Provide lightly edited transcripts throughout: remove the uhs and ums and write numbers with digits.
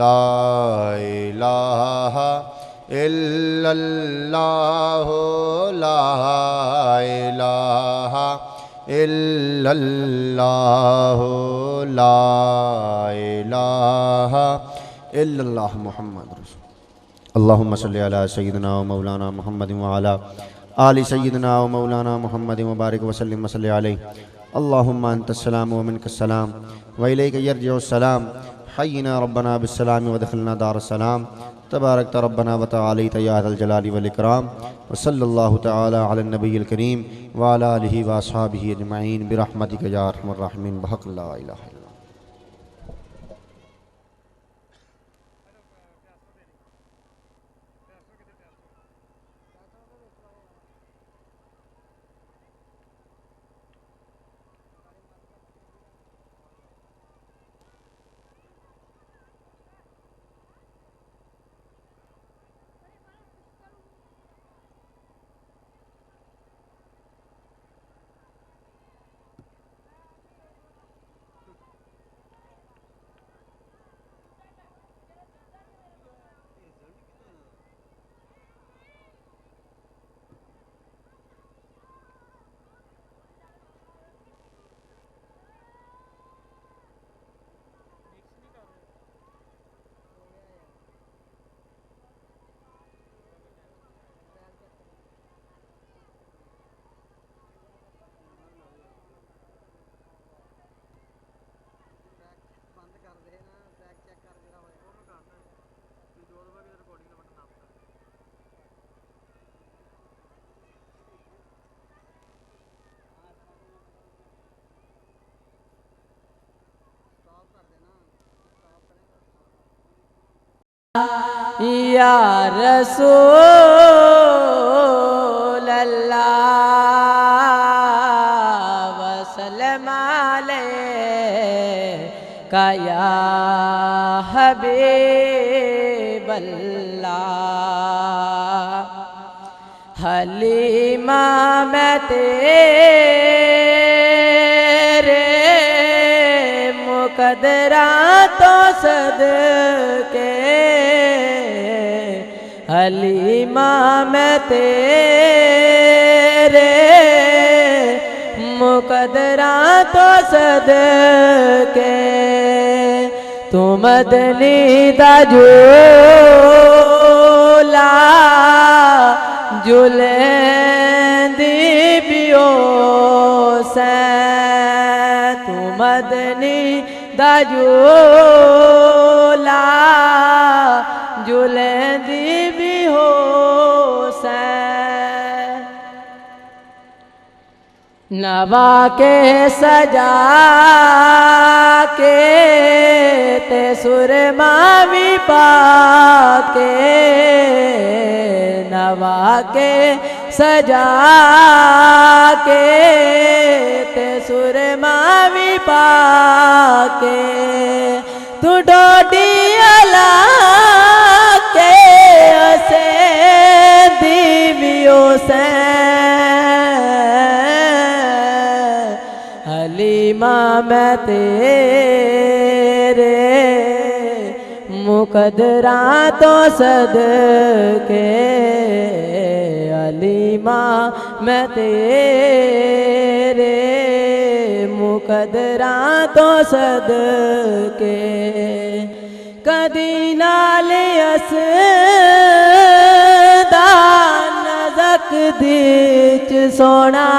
ला इलाहा इल्लल्लाह ला इलाहा इल्लल्लाह ला इलाहा इल्लल्लाह मुहम्मद रसूल। अल्लाहुम्मा सल्लि अला सय्यिदिना व मौलाना मुहम्मद व अला आलि सय्यिदिना व मौलाना मुहम्मद व बारिक व सल्लिम व सल्लि अलैहि। अल्लाहुम्मा अंतस्सलाम व मिनकस्सलाम व इलैका यर्जिउस्सलाम। हय्यिना रब्बना बिस्सलाम व दखिलना दारस्सलाम। तबारकत रब्बना व तआलैत या ज़ल जलाली वल इकराम। व सल्लल्लाहु तआला अला नबिय्यिल करीम व अला आलिहि व अस्हाबिहि अजमईन बिरहमतिका या अरहमर राहिमीन बहक ला इलाहा इल्लल्लाह। या रसूल अल्लाह वसल्लम अलैका या हबीब अल्लाह। हलीमा मैं तेरे मुकद्दरा तो सदके, हलीमा मैं तेरे मुकद्दरा तो सदके। तू मदनी दा झूला झूलेंदी पियो से, तू मदनी दा झूला झूलेंदी भी हो से। नवा के सजा के ते सुरमा भी पाके, नवा के सजा के ते सुरमा भी पाके। तू डोडी अला के असे दीवियों से, हलीमा मैं तेरे मुकद्दरा तो सदके, हलीमा मैं तेरे मुकद्दरा तो सदके। कदी नाल असदा नज़क दीच सोना,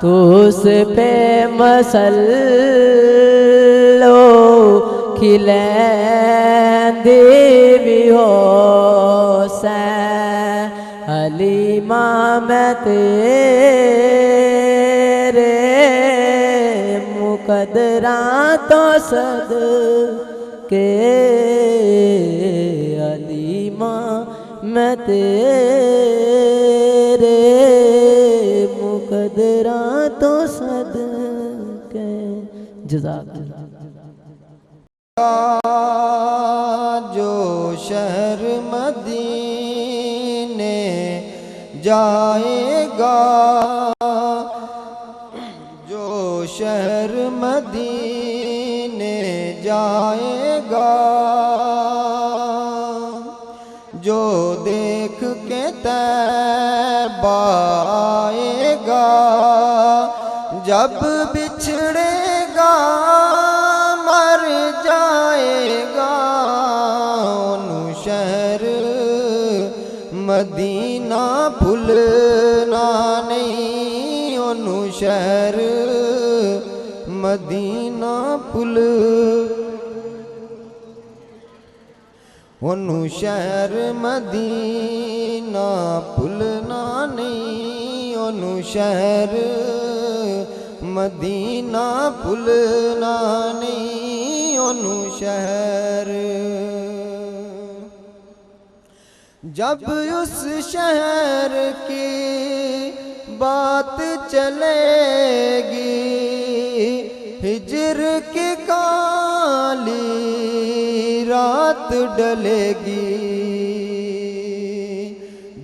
तू उस पे मसल्लो खिलैंदी भी हो से, हलीमा मैं तेरे मुकद्दरा तो सदके, हलीमा मैं तेरे मुकद्दरा तो सदके। जज़ाक जो शहर मदीने जाएगा, जो शहर मदीने आएगा, जो देख के तैबा आएगा। जब बिछड़ेगा मर जाएगा, ओनू शहर मदीना भूलना नहीं, ओनू शहर मदीना भूल, ओनू शहर मदीना भूलना नहीं, ओनू शहर मदीना भूलना नहीं, ओनू शहर। जब उस शहर की बात चलेगी, हिज्र की काली रात डलेगी।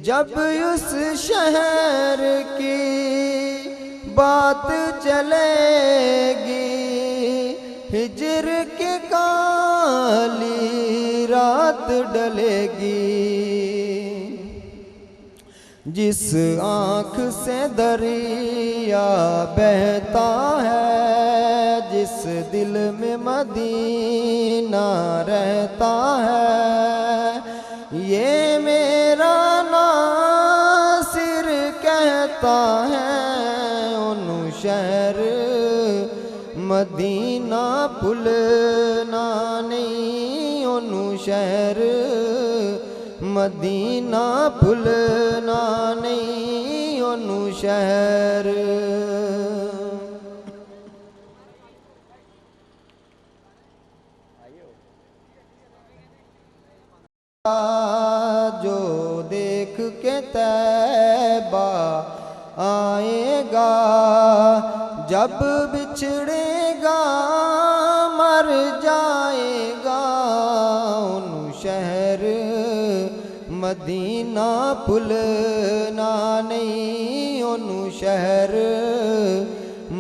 जब उस शहर की बात चलेगी, हिज्र की काली रात डलेगी। जिस आँख से दरिया बहता है, जिस दिल में मदीना रहता है, ये मेरा नासिर कहता है, ओनू शहर मदीना भूलना नहीं, ओनू शहर मदीना भूलना नहीं, ओनू शहर। जो देख के तैबा आएगा, जब बिछड़ेगा मर जाएगा, ओनू शहर मदीना भूलना नहीं, ओनू शहर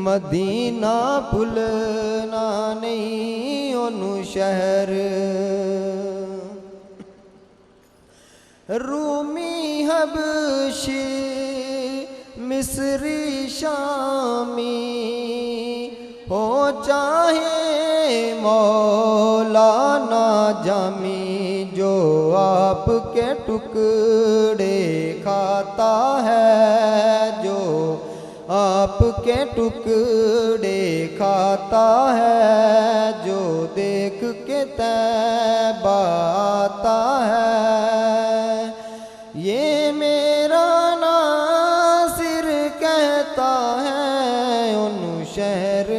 मदीना भूलना नहीं, ओनू शहर। रूमी हबशी मिस्री शामी हो चाहे मौलाना जामी, जो आपके टुकड़े खाता है, जो आपके टुकड़े खाता है, जो देख के तैबा आता है, ये मेरा नासिर कहता है, ओनू शहर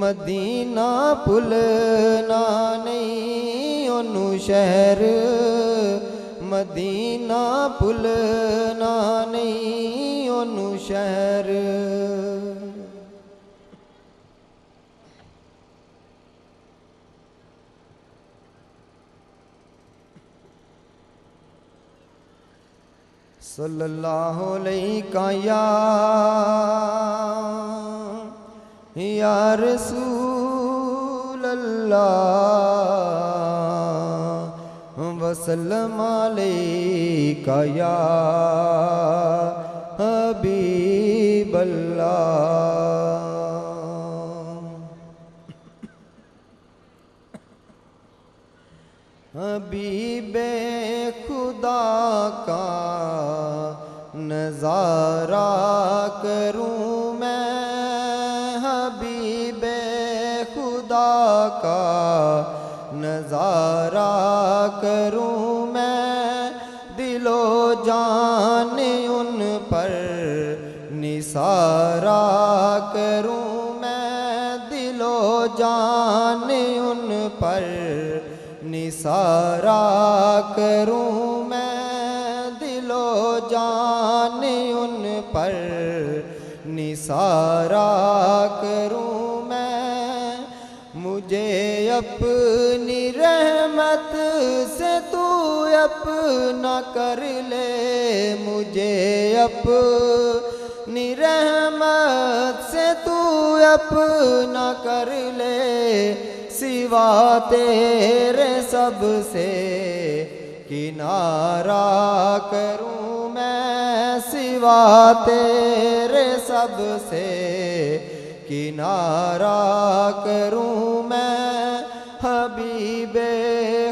मदीना भूलना नहीं, ओनू शहर मदीना भूलना नहीं, ओनू शहर। सल्लल्लाहु अलैहि या रसूल अल्लाह, वसल्लम अलैका या हबीब अल्लाह। हबीबे खुदा का नज़ारा करूं मैं, हबीबे खुदा का नज़ारा करूं मैं, दिलो जान उन पर निसारा करूं मैं, दिलो जान उन पर निसारा करूं मैं, दिलो जान उन पर निसारा करूं मैं। मुझे अपनी रहमत से तू अपना कर ले, मुझे अपनी रहमत से तू अपना कर ले, सिवा तेरे सबसे किनारा करूं मैं, सिवा तेरे सबसे किनारा करूं मैं। हबीबे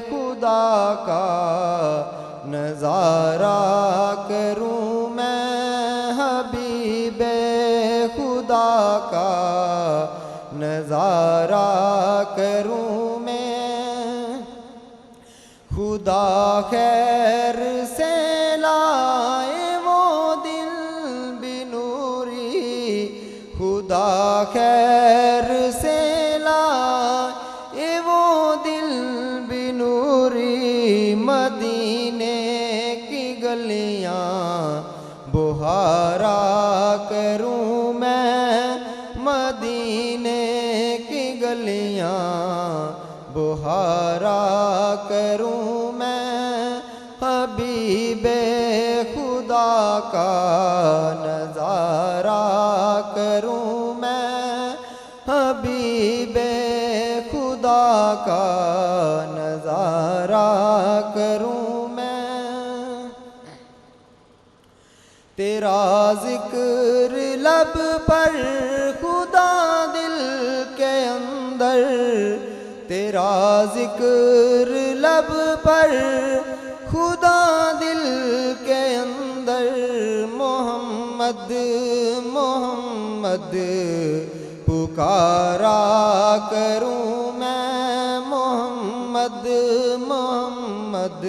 खुदा का नज़ारा करूं मैं, हबीबे खुदा का नज़ारा करूं मैं। खुदा खैर से लाए वो दिल बिनूरी, खुदा खैर से लाए वो दिल बिनूरी। मदीने की गलियां बुहारा करूं मैं, मदीने की गलियां बुहारा करूं मैं। हबीबे खुदा का नज़ारा करूं मैं, हबीबे खुदा का नज़ारा करूं मैं। तेरा जिक्र लब पर खुदा दिल के अंदर, तेरा जिक्र लब पर खुदा दिल के अंदर। मोहम्मद मोहम्मद पुकारा करूं मैं, मोहम्मद मोहम्मद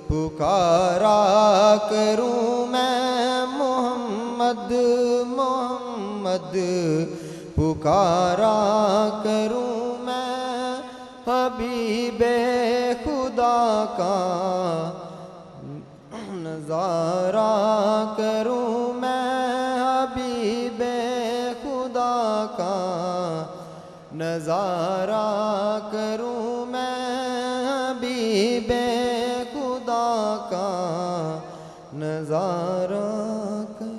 पुकारा करूं मैं, मोहम्मद मोहम्मद पुकारा करूं मैं। हबीबे खुदा का नज़ारा करूं मैं, हबीबे खुदा का नज़ारा करूं मैं, हबीबे खुदा का नज़ारा करूं।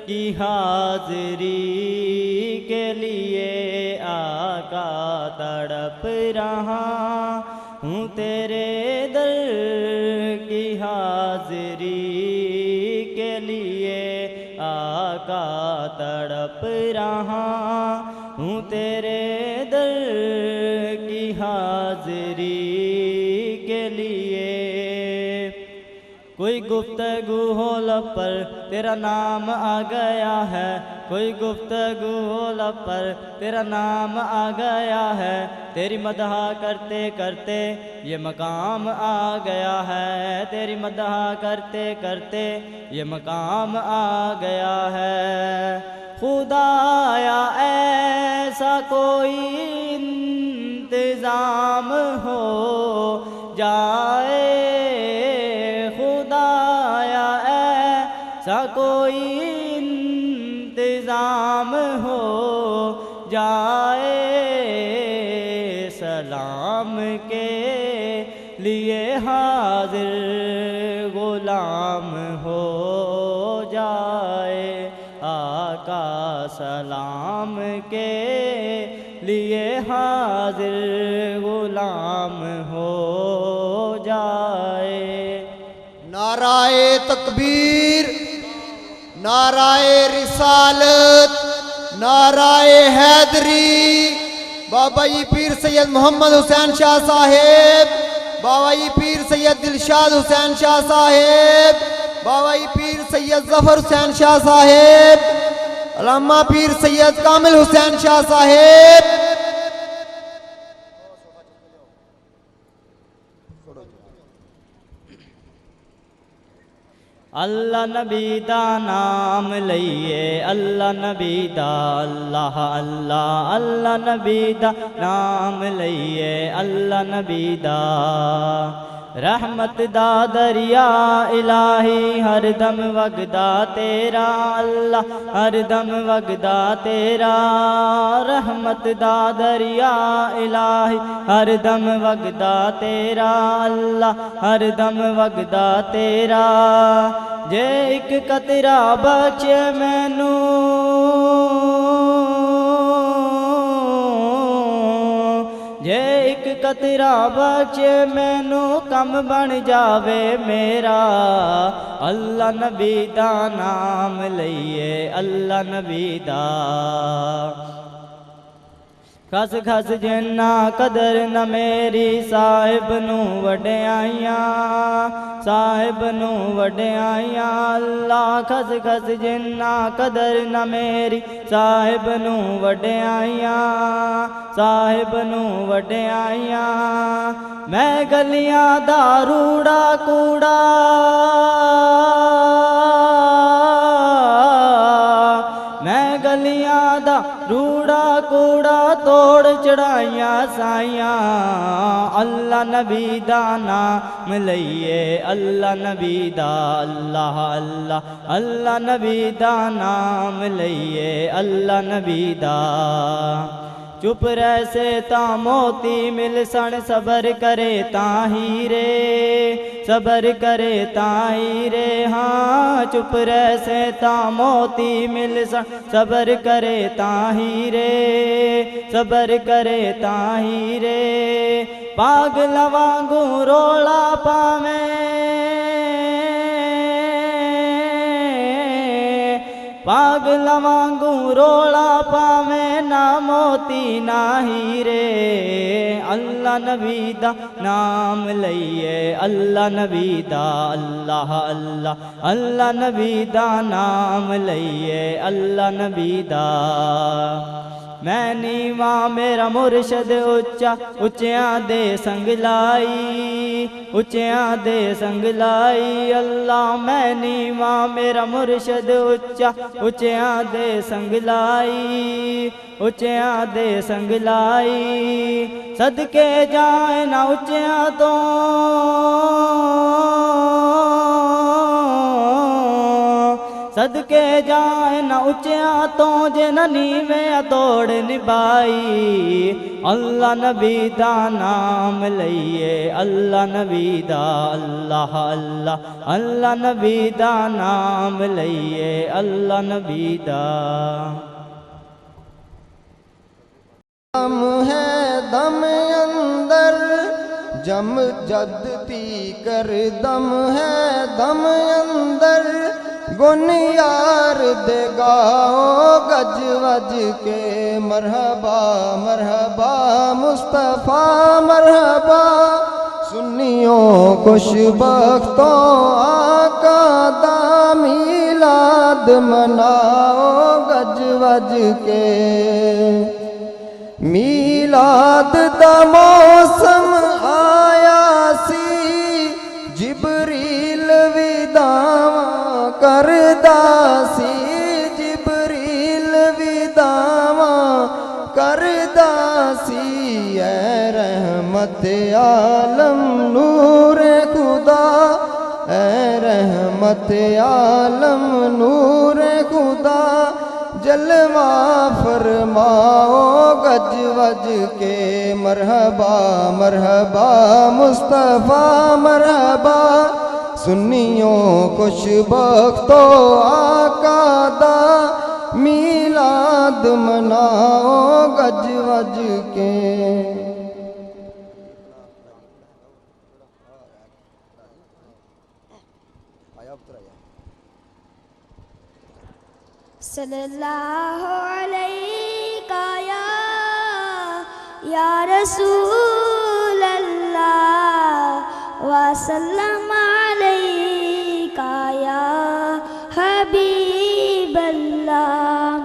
की हाज़री के लिए आका तड़प रहा हूँ, तेरे दर की हाज़री के लिए आका तड़प रहा हूँ, तेरे दर की हाज़री के लिए। कोई गुफ्तगू हो लब पर तेरा नाम आ गया है, कोई गुफ्तगू हो लब पर तेरा नाम आ गया है। तेरी मदह करते करते ये मकाम आ गया है, तेरी मदह करते करते ये मकाम आ गया है। खुदाया ऐसा कोई इंतज़ाम हो जाए, खुदाया ऐसा कोई इंतज़ाम हो जाए। सलाम के लिए हाजिर गुलाम हो जाए, आका सलाम के लिए हाजिर गुलाम हो जाए। नाराए तकबीर, नाराए रिसालत, नाराए हैदरी। बाबा जी पीर सैयद मोहम्मद हुसैन शाह साहेब, बाबा जी पीर सैयद दिलशाद हुसैन शाह साहेब, बाबा जी पीर सैयद जफर हुसैन शाह साहेब, अल्लामा पीर सैयद कामिल हुसैन शाह साहेब। अल्लाह नबी दा नाम लइए, अल्लाह नबी दा, अल्लाह अल्लाह अल्लाह नबी दा नाम लइए, अल्लाह नबी दा। रहमत दा दरिया इलाही हर दम वगदा तेरा अल्लाह हर दम वगदा तेरा रहमत दा दरिया इलाही हर दम वगदा तेरा अल्लाह हर दम वगदा तेरा जे एक कतरा बख्शे मैनू जे एक कतरा बख्शे मैनू कम बन जावे मेरा अल्लाह नबी दा नाम लईए अल्लाह नबी दा खस खस जिन्ना कदर न मेरी साहिब नू वड्याइयां साहिब नू वड्याइयां अल्लाह खस खस जिन्ना कदर न मेरी साहिब नू वड्याइयां साहिब नू वड्याइयां मैं गलियां दा रूड़ा कूड़ा मैं गलियां दा रूड़ा कूड़ा तोड़ चढ़ाइयां साइयां अल्लाह नबी दा नाम लईए अल्लाह नबी दा अल्लाह अल्लाह अल्लाह नबी दा नाम लईए अल्लाह नबी दा चुप रहसे ता मोती मिल सन सबर करे ता हीरे सबर करे ता हीरे हाँ चुप रहसे ता मोती मिल सन सबर करे ता हीरे सबर करे ता हीरे पागल वांगू रोला पावे पागल वांगू रोला पावे ना मोती ना हीरे अल्लाह नबी दा नाम लईए अल्लाह नबी दा अल्लाह अल्लाह अल्लाह नबी दा नाम लईए अल्लाह नबी दा मैं नीवा मेरा मुर्शद उच्चा उच्चियां दे संग लाई उच्चियां दे संग लाई अल्लाह मैं नीवा मेरा मुर्शद उच्चा उच्चियां दे संग लाई उच्चियां दे संग लाई सदके जाए ना उच्चियां तो सदके जाए न उच्चिया तो जे नीवें तोड़ निभाई अल्लाह नबी दा नाम लईए अल्लाह नबी दा अल्लाह अल्लाह अल्लाह नबी दा नाम लईए अल्लाह नबी दा दम है दम अंदर जम जद ती कर दम है दम अंदर गुन यार दे गाओ गज वज के मरहबा मरहबा मुस्तफ़ा मरहबा सुन्नियों खुश बख्तों आका दा मीलाद मनाओ गज वज के मीलाद दा मौसम आया सी जिबरील विदावा करदा सी जिबरील विदावा करदा सी ऐ रहमत आलम नूर खुदा ऐ रहमत आलम नूर खुदा जलवा फरमाओ गज वज के मरहबा मरहबा मुस्तफ़ा मरहबा सुन्नियों खुश बख्तो आका दा मीलाद मनाओ गज वज के सल्लल्लाहु अलैका या रसूल अल्लाह वसल्लम अलैका या हबीब अल्लाह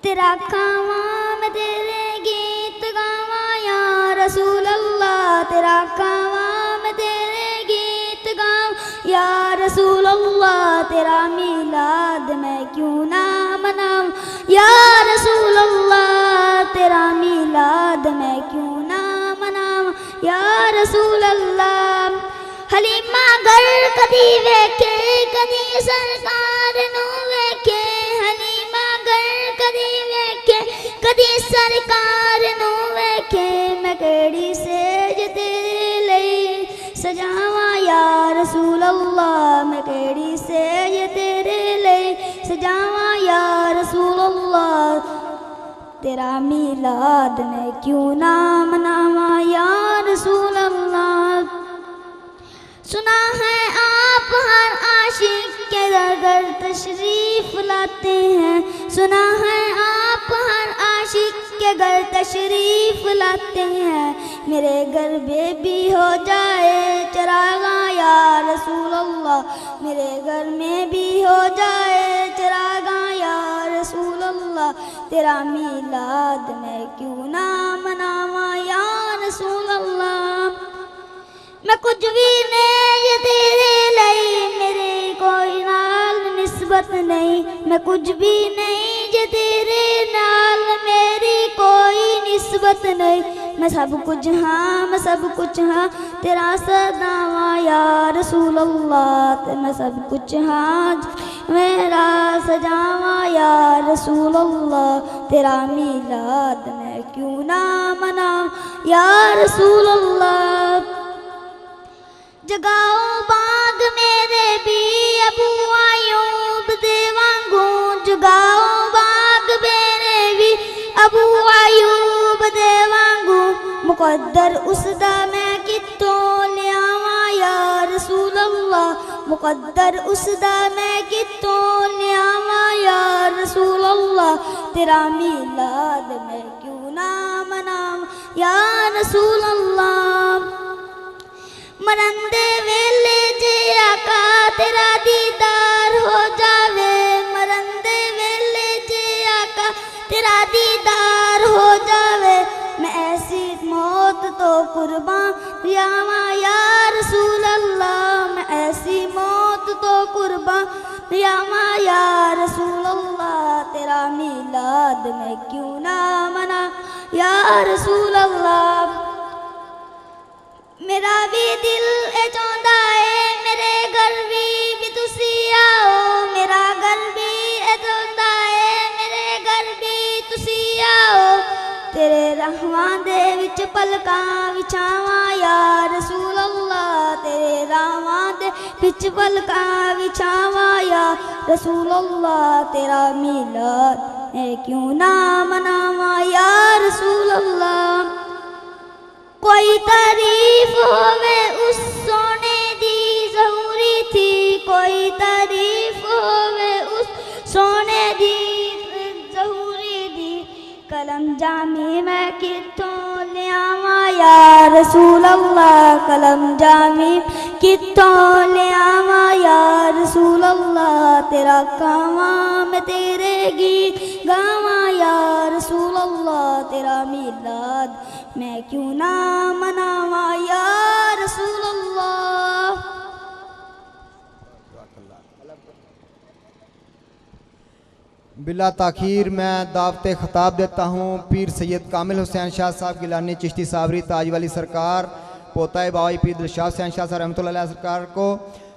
तेरा खावा मैं तेरे गीत गावा या रसूल अल्लाह तेरा खावा मैं तेरे गीत गावा या रसूल अल्लाह तेरा मिलाद मैं क्यों ना मनाऊं या रसूल अल्लाह तेरा मिलाद मैं क्यों ना मनाऊं या रसूल अल्लाह हलीमा घर कदी वेखे कदी सरकार नू वेखे हलीमा घर कदी वेखे कदी सरकार नू वेखे मैं केड़ी सेज तेरे लई सजावा या रसूल अल्लाह मैं केड़ी सेज तेरे लई सजावा या रसूल अल्लाह तेरा मिलाद मैं क्यों ना मनावा या रसूल अल्लाह सुना है आप हर आशिक के घर तशरीफ लाते हैं सुना है आप हर आशिक के घर तशरीफ लाते हैं मेरे घर बेबी हो जाए चरागा या रसूल अल्लाह मेरे घर में भी हो जाए चरागा या रसूल अल्लाह तेरा मिलाद मैं क्यों ना मनावा या रसूल अल्लाह मैं कुछ भी नहीं तेरे लई मेरे कोई नाल निस्बत नहीं मैं कुछ भी नहीं जे तेरे नाल मेरी कोई निस्बत नहीं मैं सब कुछ हाँ तेरा सदावा या रसूल अल्लाह मैं सब कुछ हाँ मेरा सजावा या रसूल अल्लाह तेरा मिलाद मैं क्यों ना मनाऊं या रसूल अल्लाह जगाओ बाग मेरे भी अबू अयूब दे वांगू जगाओ बाग मेरे भी अबू अयूब दे वांगू मुकद्दर उसदा मैं कित्तों लियावा या रसूल अल्लाह मुकद्दर उसदा मैं कित्तों लियावा या रसूल अल्लाह तेरा मिलाद मैं क्यों ना मनावा या रसूल अल्लाह मरंदे वेले जे आका तेरा दीदार हो जावे मरंदे वेले जे आका तेरा दीदार हो जावे मैं ऐसी मौत तो कुर्बान यावा या रसूल अल्लाह मैं ऐसी मौत तो कुर्बान यावा या रसूल अल्लाह तेरा मिलाद मैं क्यों ना मना या रसूल अल्लाह मेरा भी दिल चाहता है मेरे घर भी तुसी आओ मेरा घर भी चाहता है मेरे घर भी तुसी आओ तेरे रहमान दे विच पलकां विछावा या रसूल अल्लाह तेरे रहमान दे विच पलकां विछावा या रसूल अल्लाह तेरा मिलाद मैं क्यों ना मनावा या रसूल अल्लाह कोई तारीफ होवे उस सोने दी ज़रूरी थी कोई तारीफ होवे उस सोने दी ज़रूरी दी कलम जामी मैं कित्तों लियावा या रसूल अल्लाह कलम जामी कित्तों लियावा या रसूल अल्लाह तेरा कावा मैं तेरे गीत गावा या रसूल अल्लाह तेरा मिलाद मैं क्यों ना मनावा या रसूल अल्लाह बिला ताखीर मैं दावते ख़ताब देता हूँ पीर सैयद कामिल हुसैन शाह साहब गिलानी चिश्ती सावरी ताज वाली सरकार पोताए बाबाई पीर दिलशाह हुसैन शाह साहब रहमतुल्लाह अलैह सरकार को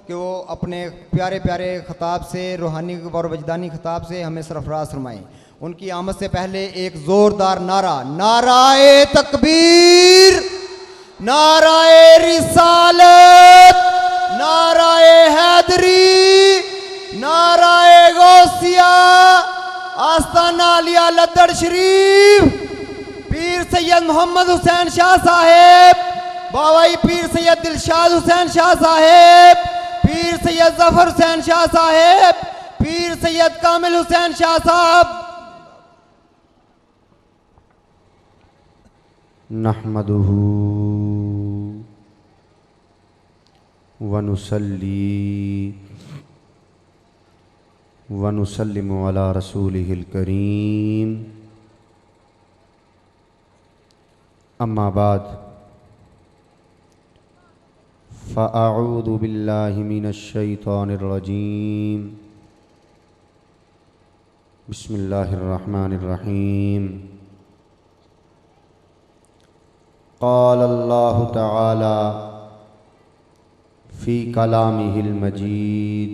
कि वो अपने प्यारे प्यारे ख़ताब से रूहानी और वजदानी ख़ताब से हमें सरफराज फरमाएँ। उनकी आमद से पहले एक ज़ोरदार नारा नाराए तकबीर नाराए रिसालत नाराए हैदरी नाराए गौसिया आस्ताना आलिया लद्दड़ शरीफ पीर सैयद मोहम्मद हुसैन शाह साहेब बाबाई पीर सैयद दिलशाद हुसैन शाह साहेब पीर सैयद जफर हुसैन शाह साहेब पीर सैयद कामिल हुसैन शाह साहब नहमदुहु व नुसल्ली व नुसल्लिमु अला रसूलिहिल करीम अम्मा बाद फ़अऊज़ु बिल्लाहि मिनश शैतानिर रजीम बिस्मिल्लाहिर रहमानिर रहीम क़ाल अल्लाहु तआला फ़ी कलामिहिल मजीद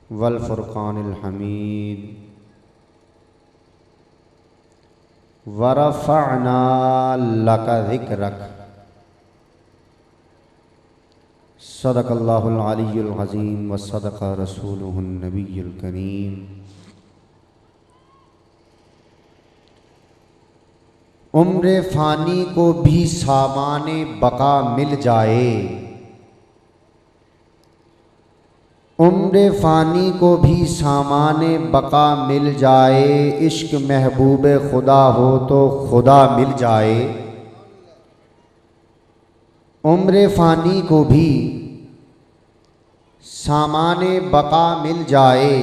वल फ़ुरक़ानिल हमीद वरफ़अना लका ज़िक्रक सदक़ल्लाहुल अलियुल अज़ीम व सदक़ रसूलुहुन नबियुल करीम। उम्र फ़ानी को भी सामाने बका मिल जाए, उम्र फ़ानी को भी सामाने बका मिल जाए, इश्क महबूब खुदा हो तो खुदा मिल जाए। उम्र फ़ानी को भी सामाने बका मिल जाए,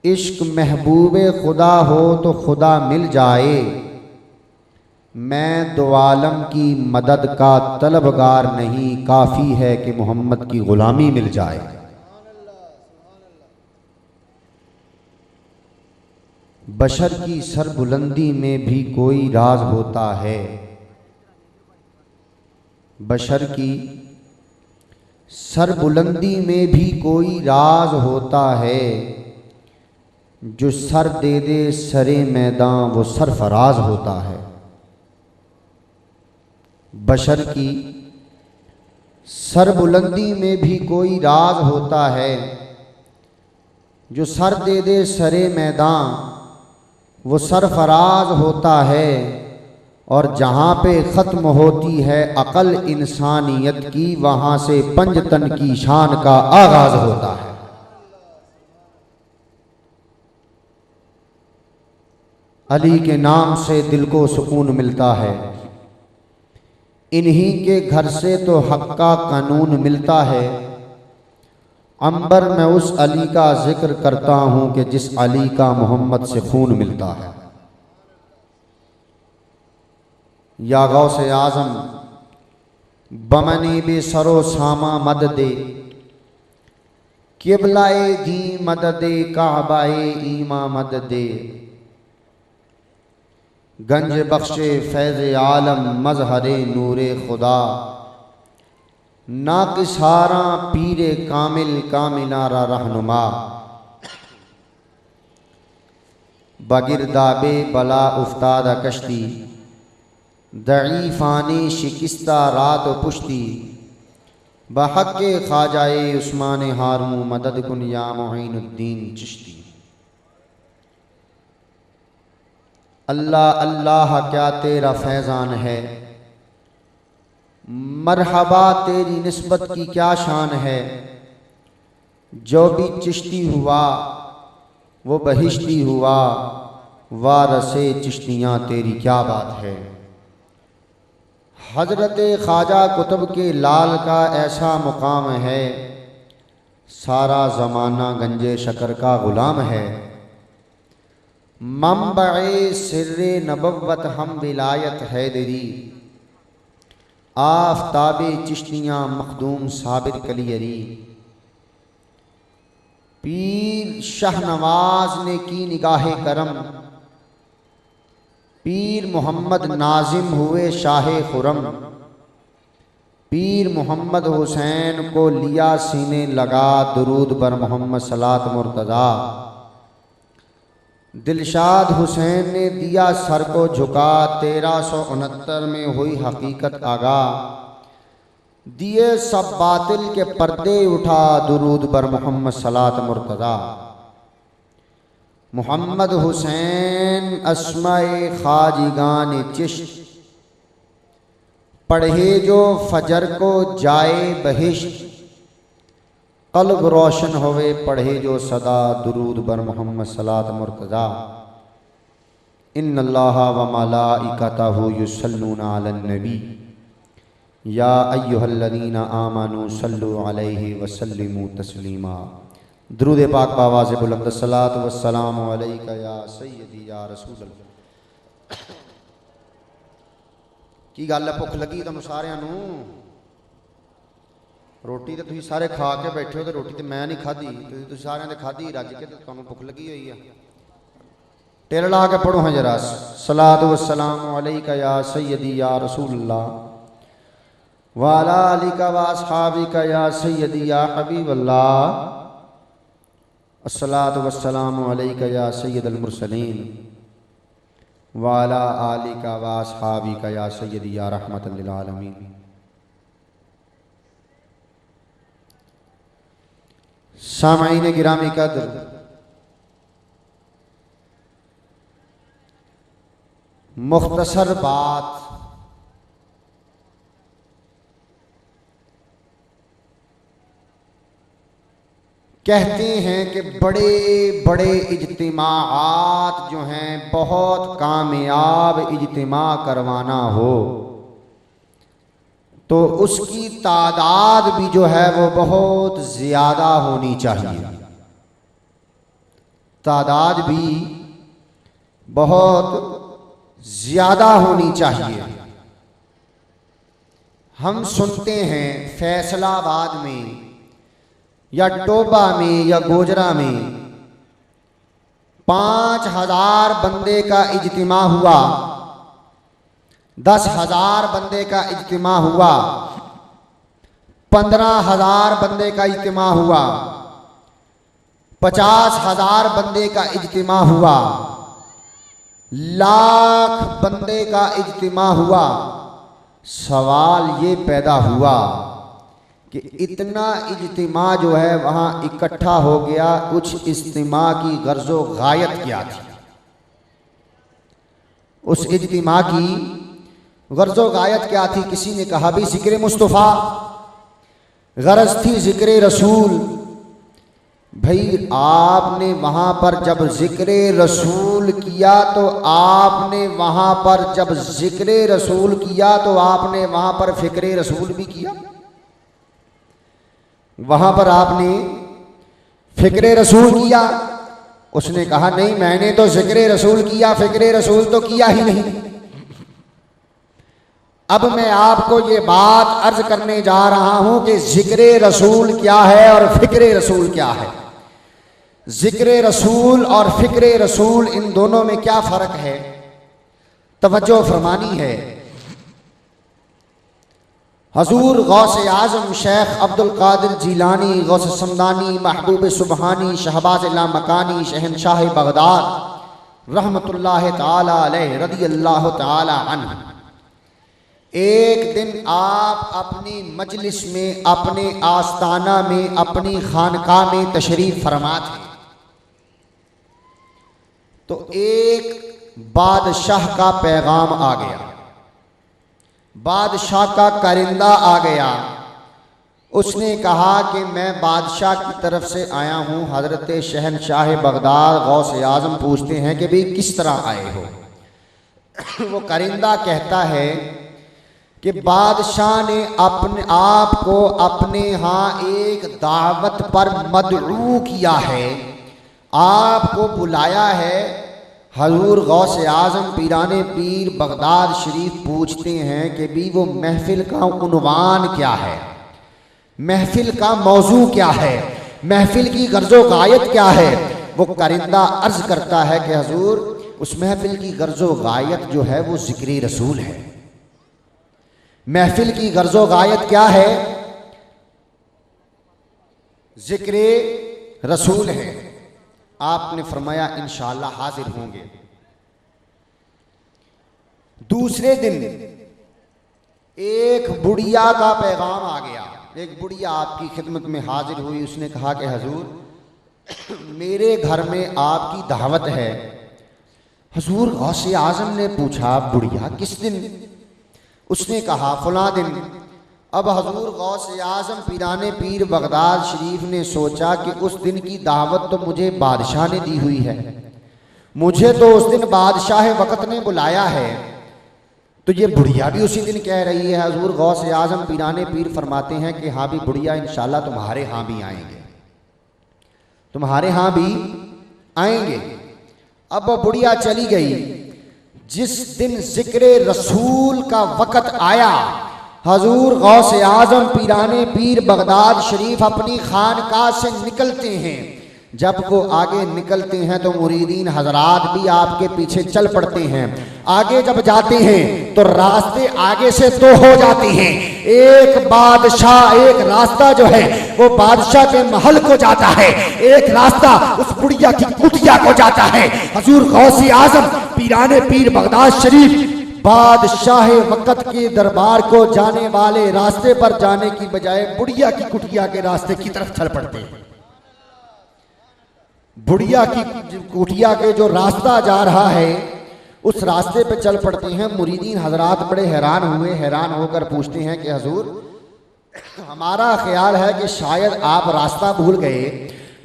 इश्क महबूब खुदा हो तो खुदा मिल जाए। मैं दो आलम की मदद का तलबगार नहीं, काफ़ी है कि मोहम्मद की ग़ुलामी मिल जाए। बशर की सरबुलंदी में भी कोई राज होता है, बशर की सरबुलंदी में भी कोई राज होता है, जो सर दे दे सरे मैदान वो सरफराज होता है। बशर की सरबुलंदी में भी कोई राज होता है, जो सर दे दे सरे मैदान वो सरफराज होता है। और जहाँ पे ख़त्म होती है अक़ल इंसानियत की, वहाँ से पंजतन की शान का आगाज़ होता है। अली के नाम से दिल को सुकून मिलता है, इन्हीं के घर से तो हक़ का कानून मिलता है। अंबर में उस अली का जिक्र करता हूँ कि जिस अली का मोहम्मद से खून मिलता है। या गौसे आज़म बमनी बे सरो सामा मद दे, किबलाए दी मददे काबाए ईमा मद दे। गंज बख्शे फैज़ आलम मजहरे नूरे खुदा, नाकिसारा पीरे कामिल कामिलारा रहनुमा। बगिरदाबे बला उफ्तादा कश्ती, दईफ़ाने शिकिस्ता रात पुश्ती। बहक़्क़े ख्वाजाए उस्मान हारूं मदद कुन या मुईनुद्दीन चिश्ती। अल्लाह अल्लाह क्या तेरा फैज़ान है, मरहबा तेरी निस्बत की क्या शान है। जो भी चिश्ती हुआ वो बहिश्ती हुआ, वारसे चिश्तियाँ तेरी क्या बात है। हज़रत ख्वाजा कुतुब के लाल का ऐसा मुकाम है, सारा ज़माना गंजे शकर का ग़ुलाम है। मंबए सिर्रे नबव्वत हम विलायत हैदरी, आफ़ताबे चिश्तियाँ मखदूम साबिर कलियरी। पीर शाहनवाज ने की निगाहे करम, पीर मोहम्मद नाजिम हुए शाहे खुरम। पीर मोहम्मद हुसैन को लिया सीने लगा, दुरूद बर मोहम्मद सलात मुर्तज़ा। दिलशाद हुसैन ने दिया सर को झुका, 1369 में हुई हकीकत आगा। दिए सब बातिल के पर्दे उठा, दुरूद बर मोहम्मद सलात मुर्तज़ा। मोहम्मद हुसैन अस्माए खाजिगान चिश्त, पढ़े जो फजर को जाए बहिश्त। कल्ब रोशन होवे पढ़े जो सदा, दुरूद बर मोहम्मद सलात मुर्तज़ा। इन्नल्लाहा व मलाइकतहु युसल्लूना अलन नबी, या अय्युहल्लज़ीना आमनू सल्लु अलैहि व सल्लिमू तस्लीमा। दुरूद पाक बावाज़ बुलंद, सलात व सलाम अलैका या सय्यदी या रसूल अल्लाह। की गल है, भुख लगी तुहानू सारिਆਂ ਨੂੰ? रोटी तो तुसीं सारे खा के बैठे हो, तो रोटी तो मैं नहीं खाधी, तुसीं सारिਆਂ ने खाधी रज के, तुहानू भुख लगी हुई है। टेरला के पढ़ो हैं जरा। सलातु वस्सलामु अलैका या सय्यदी या रसूलल्लाह व अला आलिका व अस्हाबिका या सय्यदी या हबीबल्लाह। अस्सलातु वस्सलामु अलैका या सय्यदल मुरसलीन व अला आलिका व अस्हाबिका या सय्यदी या रहमतल लिल आलमीन। सामईन गिरामी कद्र, मुख्तसर बात कहते हैं कि बड़े बड़े इज्तिमाआत जो हैं, बहुत कामयाब इज्तिमा करवाना हो तो उसकी तादाद भी जो है वो बहुत ज़्यादा होनी चाहिए। तादाद भी बहुत ज़्यादा होनी चाहिए। हम सुनते हैं फैसलाबाद में या टोबा में या गोजरा में 5000 बंदे का इज्तिमा हुआ, 10,000 बंदे का इज्तिमा हुआ, 15,000 बंदे का इज्तिमा हुआ, 50,000 बंदे का इज्तिमा हुआ, लाख बंदे का इज्तिमा हुआ। सवाल ये पैदा हुआ कि इतना इज्तिमा जो है वहाँ इकट्ठा हो गया, उस इज्तिमा की गर्ज़ो गायत क्या थी? उस इज्तिमा की गर्ज़ो गायत क्या थी? किसी ने कहा भी ज़िक्र मुस्तफ़ा, गरज थी ज़िक्र रसूल। भाई आपने वहाँ पर जब ज़िक्र रसूल किया तो आपने वहाँ पर जब ज़िक्र रसूल किया तो आपने वहाँ पर फ़िक्र रसूल भी किया। वहाँ पर आपने फ़िक्र रसूल किया। उसने कहा नहीं, मैंने तो ज़िक्र रसूल किया, फ़िक्र रसूल तो किया ही नहीं। अब मैं आपको ये बात अर्ज करने जा रहा हूं कि ज़िक्र रसूल क्या है और फ़िक्र रसूल क्या है। ज़िक्र रसूल और फ़िक्र रसूल, इन दोनों में क्या फ़र्क है, तवज्जो फरमानी है। हजूर गौसे आज़म शेख अब्दुल कादिर जीलानी गौस समदानी महबूब सुबहानी शहबाज लामकानी शहनशाह बगदाद रहमतुल्लाह ताला अलैह रदियल्लाहु ताला अन्हु, एक दिन आप अपनी मजलिस में, अपने आस्ताना में, अपनी खानकाह में तशरीफ फरमा थे तो एक बादशाह का पैगाम आ गया, बादशाह का करिंदा आ गया। उसने कहा कि मैं बादशाह की तरफ से आया हूँ। हज़रत शहनशाह बगदाद गौसे आज़म पूछते हैं कि भाई किस तरह आए हो? वो करिंदा कहता है कि बादशाह ने अपने आप को अपने यहाँ एक दावत पर मदऊ किया है, आपको बुलाया है। हजूर गौसे आज़म पीराने पीर बगदाद शरीफ पूछते हैं कि भी वो महफिल का उन्वान क्या है, महफिल का मौजू क्या है, महफिल की गर्ज़ो गायत क्या है। वो करिंदा अर्ज करता है कि हजूर उस महफिल की गर्ज़ो गायत जो है वो ज़िक्र रसूल है। महफिल की गर्ज़ो गायत क्या है? ज़िक्र रसूल है। आपने फरमाया इंशाअल्लाह हाजिर होंगे। दूसरे दिन एक बुढ़िया का पैगाम आ गया। एक बुढ़िया आपकी खिदमत में हाजिर हुई। उसने कहा कि हजूर मेरे घर में आपकी दावत है। हजूर गौसे आज़म ने पूछा बुढ़िया किस दिन? उसने कहा फलां दिन। अब हजूर गौसे आज़म पीराने पीर बगदाद शरीफ ने सोचा कि उस दिन की दावत तो मुझे बादशाह ने दी हुई है, मुझे तो उस दिन बादशाह वक़्त ने बुलाया है, तो ये बुढ़िया भी उसी दिन कह रही है। हजूर गौसे आज़म पीराने पीर फरमाते हैं कि हाँ भी बुढ़िया इंशाअल्लाह तुम्हारे यहाँ भी आएंगे, तुम्हारे यहाँ भी आएंगे। अब वो बुढ़िया चली गई। जिस दिन ज़िक्र रसूल का वक़्त आया, हजूर गौसे आज़म पीराने पीर बगदाद शरीफ अपनी खानकाह से निकलते हैं, जब वो आगे निकलते हैं तो मुरीदीन हजरात भी आपके पीछे चल पड़ते हैं। आगे जब जाते हैं तो रास्ते आगे से दो हो जाते हैं। एक बादशाह, एक रास्ता जो है वो बादशाह के महल को जाता है, एक रास्ता उस बुढ़िया की कुटिया को जाता है। हजूर गौसे आजम पीराने पीर बगदाद शरीफ बादशाह वक़्त के दरबार को जाने वाले रास्ते पर जाने की बजाय बुढ़िया की कुटिया के रास्ते की तरफ चल पड़ते हैं। बुढ़िया की कुटिया के जो रास्ता जा रहा है उस रास्ते पे चल पड़ते हैं। मुरीदीन हजरात बड़े हैरान हुए, हैरान होकर पूछते हैं कि हजूर हमारा ख्याल है कि शायद आप रास्ता भूल गए,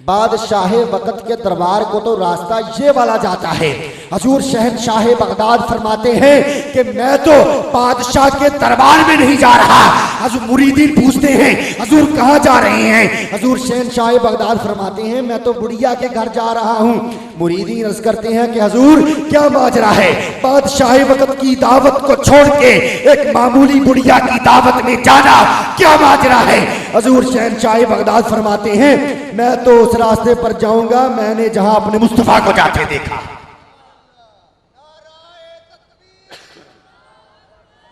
बादशाह वक़्त के दरबार को तो रास्ता ये वाला जाता है। हजूर शहनशाह बगदाद फरमाते हैं कि मैं तो बादशाह के दरबार में नहीं जा रहा। हजूर मुरीदीन पूछते हैं हजूर कहाँ जा रहे हैं? हजूर शहनशाह बगदाद फरमाते हैं मैं तो बुढ़िया के घर जा रहा हूँ। मुरीदीन अर्ज करते हैं कि हजूर क्या माजरा है? बादशाह वक़्त की दावत को छोड़ के एक मामूली बुढ़िया की दावत में जाना क्या माजरा है? हजूर शहनशाह बगदाद फरमाते हैं मैं तो उस रास्ते पर जाऊंगा मैंने जहां अपने मुस्तफा को जाते देखा।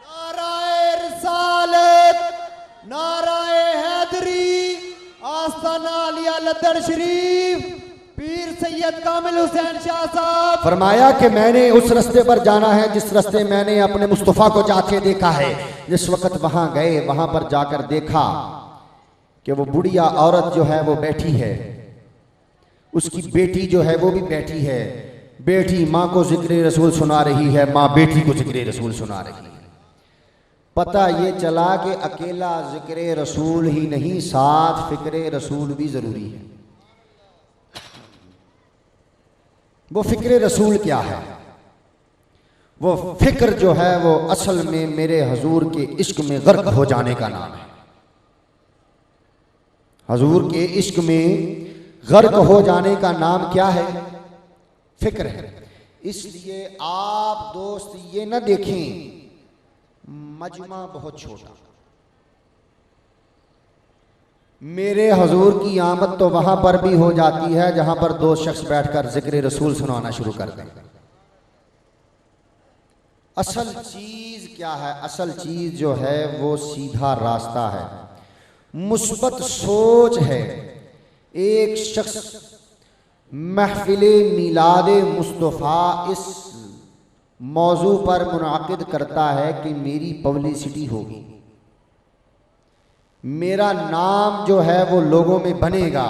नाराए रिसालत, नाराए हैदरी, आस्ताना आलिया लद्दर शरीफ, पीर सैयद कामिल हुसैन शाह साहब। फरमाया कि मैंने उस रास्ते पर जाना है जिस रास्ते मैंने अपने मुस्तफा को जाते देखा है। जिस वक्त वहां गए वहां पर जाकर देखा कि वो बुढ़िया औरत जो है वो बैठी है, उसकी बेटी जो है वो भी बैठी है। बेटी माँ को जिक्र रसूल सुना रही है, माँ बेटी को जिक्र रसूल सुना रही है। पता ये चला कि अकेला जिक्र रसूल ही नहीं, साथ फिक्र रसूल भी जरूरी है। वो फिक्र रसूल क्या है? वो फिक्र जो है वो असल में मेरे हजूर के इश्क में गर्क हो जाने का नाम है। हजूर के इश्क में गर्क हो जाने का नाम क्या है? फिक्र है। इसलिए आप दोस्त ये ना देखें मजमा बहुत छोटा, मेरे हजूर की आमद तो वहां पर भी हो जाती है जहां पर दो शख्स बैठकर जिक्र रसूल सुनाना शुरू कर दें। असल चीज क्या है? असल चीज जो है वो सीधा रास्ता है, मुस्बत सोच है। एक शख्स महफिल मिलादे मुस्तफ़ा इस मौजू पर मुनाकिद करता है कि मेरी पब्लिसिटी होगी, मेरा नाम जो है वो लोगों में बनेगा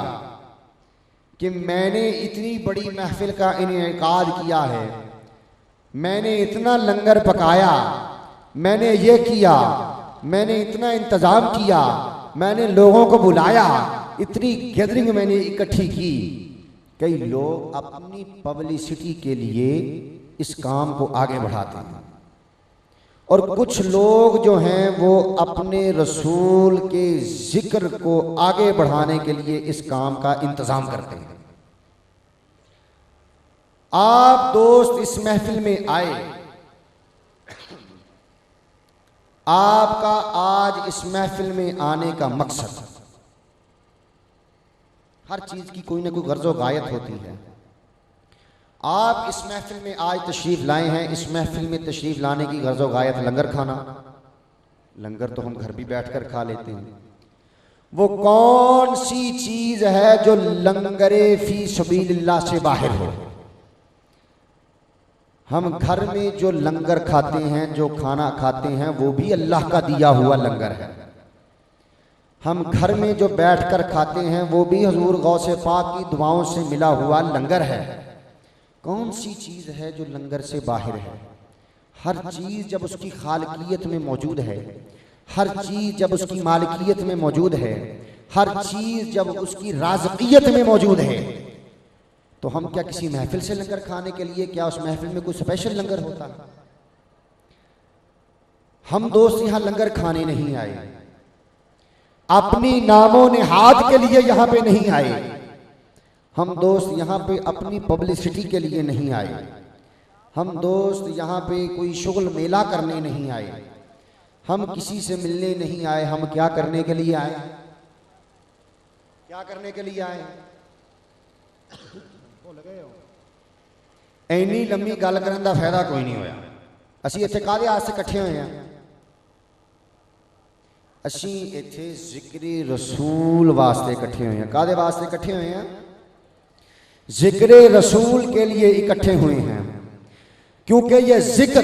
कि मैंने इतनी बड़ी महफिल का इनेकाद किया है, मैंने इतना लंगर पकाया, मैंने ये किया, मैंने इतना इंतज़ाम किया, मैंने लोगों को बुलाया, इतनी गैदरिंग मैंने इकट्ठी की। कई लोग अपनी पब्लिसिटी के लिए इस काम को आगे बढ़ाते हैं और कुछ लोग जो हैं वो अपने रसूल के जिक्र को आगे बढ़ाने के लिए इस काम का इंतज़ाम करते हैं। आप दोस्त इस महफिल में आए, आपका आज इस महफिल में आने का मकसद, हर चीज की कोई ना कोई गर्जो गायत होती है। आप इस महफिल में आज तशरीफ लाए हैं, इस महफिल में तशरीफ लाने की गर्जो गायत लंगर खाना। लंगर तो हम घर भी बैठकर खा लेते हैं। वो कौन सी चीज है जो लंगरे फी सबीलिल्लाह से बाहर हो? हम घर में जो लंगर खाते हैं, जो खाना खाते हैं, वो भी अल्लाह का दिया हुआ लंगर है। हम घर में जो बैठकर खाते हैं वो भी हजूर गौसे पाक की दुआओं से मिला हुआ लंगर है। कौन सी चीज़ है जो लंगर से बाहर है? हर चीज़ जब उसकी खालकियत में मौजूद है, हर चीज़ जब उसकी मालिकियत में मौजूद है, हर चीज़ जब उसकी राज़कियत में मौजूद है, तो हम क्या किसी महफिल से लंगर खाने के लिए, क्या उस महफिल में कोई स्पेशल लंगर होता? हम दोस्त यहाँ लंगर खाने नहीं आए, अपनी नामों ने हाथ के लिए यहाँ पे नहीं आए। हम दोस्त यहाँ पे अपनी पब्लिसिटी के लिए नहीं आए। हम दोस्त यहाँ पे कोई शुगल मेला करने नहीं आए। हम किसी से मिलने नहीं आए। हम क्या करने के लिए आए? क्या करने के लिए आए? ਇੰਨੀ ਲੰਮੀ ਗੱਲ ਕਰਨ ਦਾ ਫਾਇਦਾ ਕੋਈ ਨਹੀਂ ਹੋਇਆ। ਅਸੀਂ ਇੱਥੇ ਕਾਹਦੇ ਵਾਸਤੇ ਇਕੱਠੇ ਹੋਏ ਹਾਂ? ਅਸੀਂ ਇੱਥੇ ਜ਼ਿਕਰ रसूल वास्ते इकट्ठे हुए हैं। कादे वास्ते इकट्ठे हुए हैं? जिक्र रसूल के लिए इकट्ठे हुए हैं, क्योंकि ये जिक्र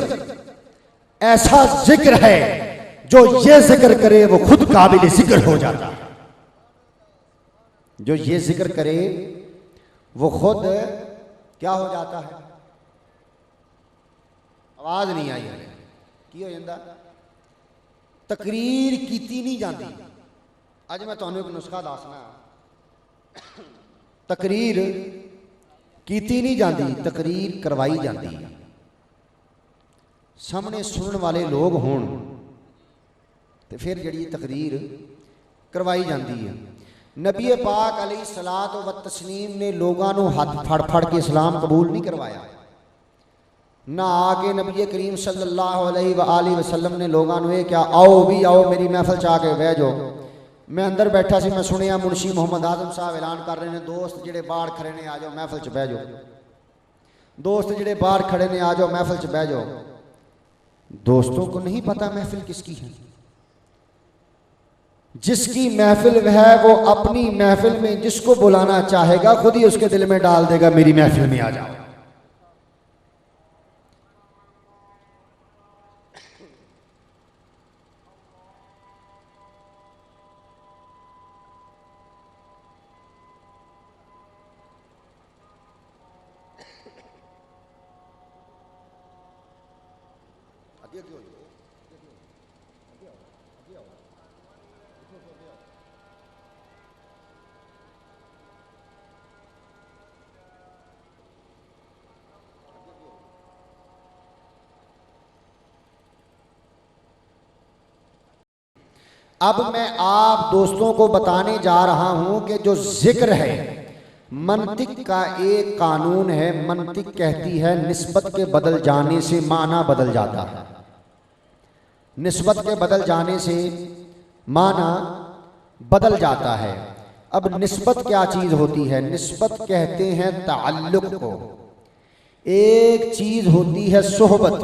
ऐसा जिक्र है जो ये जिक्र करे वो खुद काबिल जिक्र हो जाता है। जो ये जिक्र करे वो खुद क्या हो जाता है? आवाज नहीं आई है की हो जाता? तकरीर कीती नहीं जाती। अज मैं तुहानू एक नुस्खा दसना, तकरीर कीती नहीं जाती, तकरीर करवाई जाती। सामने सुनने वाले लोग होण ते फिर जिहड़ी तकरीर करवाई जाती है। नबी पाक अलैहिस्सलात व तस्लीम ने लोगों को हाथ फड़ फड़ के इस्लाम कबूल नहीं करवाया। ना आके नबी करीम सल्लल्लाहु अलैहि वसल्लम ने लोगों को यह क्या, आओ भी आओ मेरी महफिल च आके बह जाओ। मैं अंदर बैठा सी, मैं सुनिया मुंशी मोहम्मद आजम साहब ऐलान कर रहे हैं, दोस्त जिहड़े बाहर खड़े ने आ जाओ महफिल च बह जाओ, दोस्त जिहड़े बाहर खड़े ने आ जाओ महफिल च बह जाओ। दोस्तों को नहीं पता महफिल किसकी है। जिसकी महफिल है वो अपनी महफिल में जिसको बुलाना चाहेगा खुद ही उसके दिल में डाल देगा मेरी महफिल में आ जाओ। अब मैं आप दोस्तों को बताने जा रहा हूं कि जो जिक्र है मंतिक का एक कानून है। मंतिक कहती है निस्बत के बदल जाने से माना बदल जाता है। निस्बत के बदल जाने से माना बदल जाता है। अब निस्बत क्या चीज़ होती है? निस्बत कहते हैं ताल्लुक को। एक चीज़ होती है सोहबत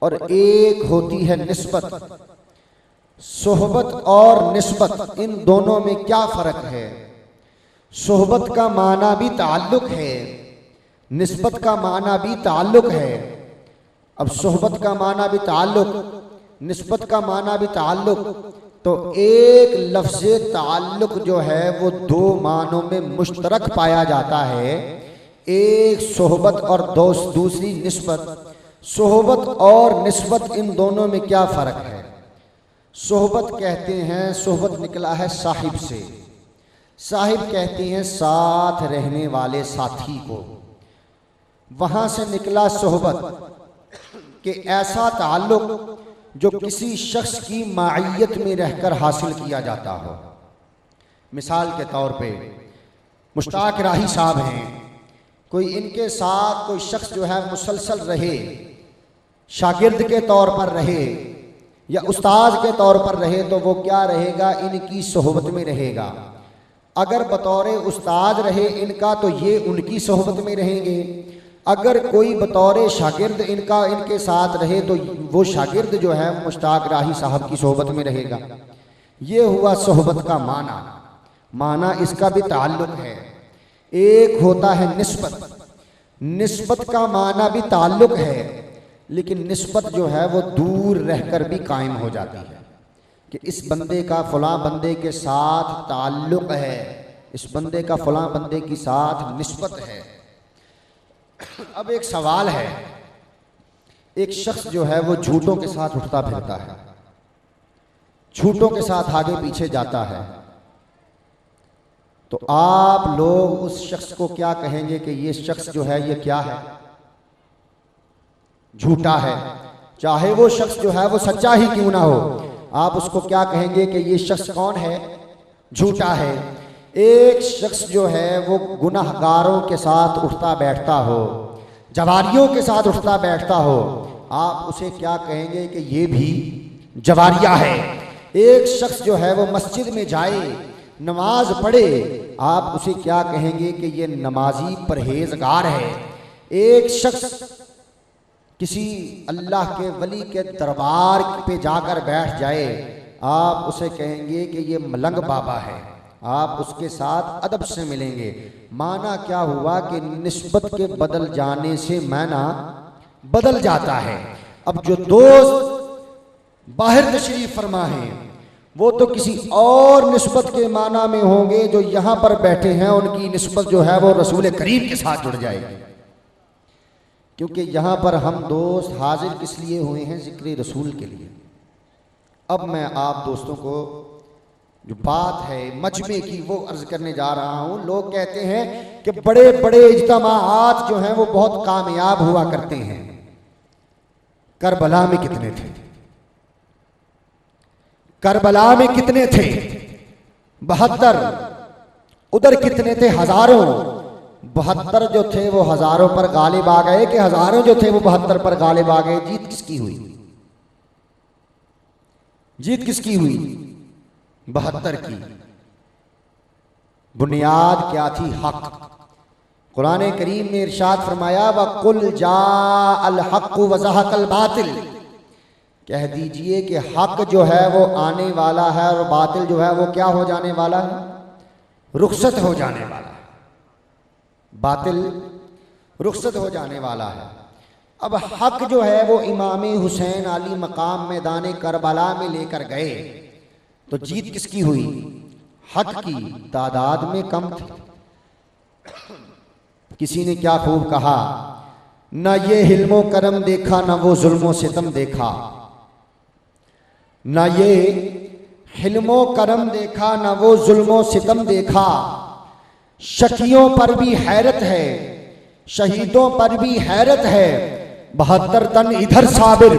और एक होती है निस्बत। सोहबत और निस्बत इन दोनों में क्या फ़र्क है? सोहबत का माना भी ताल्लुक है, निस्बत का माना भी ताल्लुक है। अब सोहबत का माना भी ताल्लुक, निस्बत का माना भी ताल्लुक, तो एक लफ्ज़ ताल्लुक जो है वो दो मानों में मुश्तरक पाया जाता है। एक सोहबत और दूसरी निस्बत। सोहबत और निस्बत इन दोनों में क्या फ़र्क है? सोहबत कहते हैं, सोहबत निकला है साहिब से। साहिब कहते हैं साथ रहने वाले साथी को। वहाँ से निकला सोहबत कि ऐसा ताल्लुक जो किसी शख्स की माइयत में रहकर हासिल किया जाता हो। मिसाल के तौर पे मुश्ताक राही साहब हैं, कोई इनके साथ कोई शख्स जो है मुसलसल रहे, शागिर्द के तौर पर रहे या उस्ताद के तौर पर रहे, तो वो क्या रहेगा? इनकी सोहबत में रहेगा। अगर बतौर उस्ताद रहे इनका तो ये उनकी सोहबत में रहेंगे। अगर कोई बतौर शागिर्द इनके साथ रहे तो वो शागिर्द जो है मुश्ताक राही साहब की सोहबत में रहेगा। ये हुआ सोहबत का माना। माना इसका भी ताल्लुक है। एक होता है निस्बत। निस्बत का माना भी ताल्लुक है, लेकिन निस्बत जो है वो दूर रहकर भी कायम हो जाती है कि इस बंदे का फ़लाँ बंदे के साथ ताल्लुक़ है, इस बंदे का फ़लाँ बंदे के साथ निस्बत है। अब एक सवाल है, एक शख्स जो है वो झूठों के साथ उठता फिरता है, झूठों के साथ आगे पीछे जाता है, तो आप लोग उस शख्स को क्या कहेंगे कि ये शख्स जो है ये क्या है? झूठा है। चाहे वो शख्स जो है वो सच्चा ही क्यों ना हो, आप उसको क्या कहेंगे कि ये शख्स कौन है? झूठा है। एक शख्स जो है वो गुनाहगारों के साथ उठता बैठता हो, जवारियों के साथ उठता बैठता हो, आप उसे क्या कहेंगे कि ये भी जवारिया है। एक शख्स जो है वो मस्जिद में जाए, नमाज पढ़े, आप उसे क्या कहेंगे कि ये नमाजी परहेजगार है। एक शख्स किसी अल्लाह के वली के दरबार पे जाकर बैठ जाए, आप उसे कहेंगे कि ये मलंग बाबा है, आप उसके साथ अदब से मिलेंगे। माना क्या हुआ कि निस्बत के बदल जाने से माना बदल जाता है। अब जो दोस्त बाहर तशरीफ फरमा है वो तो किसी और निस्बत के माना में होंगे, जो यहाँ पर बैठे हैं उनकी निस्बत जो है वो रसूल करीम के साथ जुड़ जाएगी। क्योंकि यहाँ पर हम दोस्त हाजिर किस लिए हुए हैं? जिक्र रसूल के लिए। अब मैं आप दोस्तों को जो बात है मजमे की वो अर्ज करने जा रहा हूँ। लोग कहते हैं कि बड़े बड़े इज्तिमाआत जो हैं वो बहुत कामयाब हुआ करते हैं। करबला में कितने थे? करबला में कितने थे? 72। उधर कितने थे? हजारों। 72 जो थे वो हजारों पर गालिब आ गए कि हजारों जो थे वो 72 पर गालिब आ गए? जीत किसकी हुई? जीत किसकी हुई? 72 की। बुनियाद क्या थी? हक। कुरान करीम ने इरशाद फरमाया वकुल जाअल हक व ज़हक़ल बातिल, कह दीजिए कि हक जो है वो आने वाला है और बातिल जो है वो क्या हो जाने वाला है? रुखसत हो जाने वाला है। बातिल रुखसत हो जाने वाला है। अब हक जो है वो इमाम हुसैन आली मकाम मैदान करबला में लेकर गए तो जीत किसकी हुई? हक की। तादाद में कम थी। किसी ने क्या खूब कहा, ना ये हिल्मो करम देखा ना वो जुल्मो सितम देखा। ना ये हिल्मो करम देखा ना वो जुल्मो सितम देखा। शकियों पर भी हैरत है, शहीदों पर भी हैरत है। 72 तन इधर साबिर,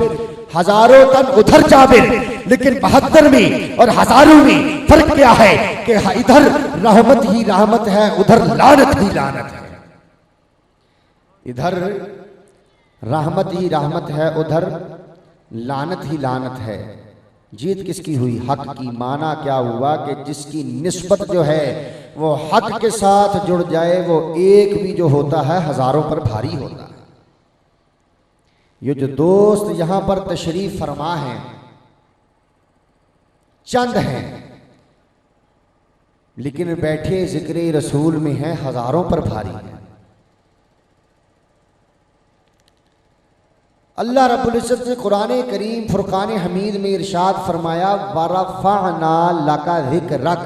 हजारों तन उधर जाबिर। लेकिन 72 में और हजारों में फर्क क्या है कि इधर रहमत ही रहमत है, उधर लानत ही लानत है। इधर रहमत ही रहमत है, उधर लानत ही लानत है। जीत किसकी हुई? हक की। माना क्या हुआ कि जिसकी निस्बत जो है वो हक के साथ जुड़ जाए वो एक भी जो होता है हजारों पर भारी होता है। ये जो दोस्त यहां पर तशरीफ फरमा है चंद हैं, लेकिन बैठे जिक्र रसूल में है हजारों पर भारी है। अल्लाह रब्बुल इज्जत ने कुरान करीम फुरकान हमीद में इरशाद फरमाया वरफ़अना लका ज़िक्रक,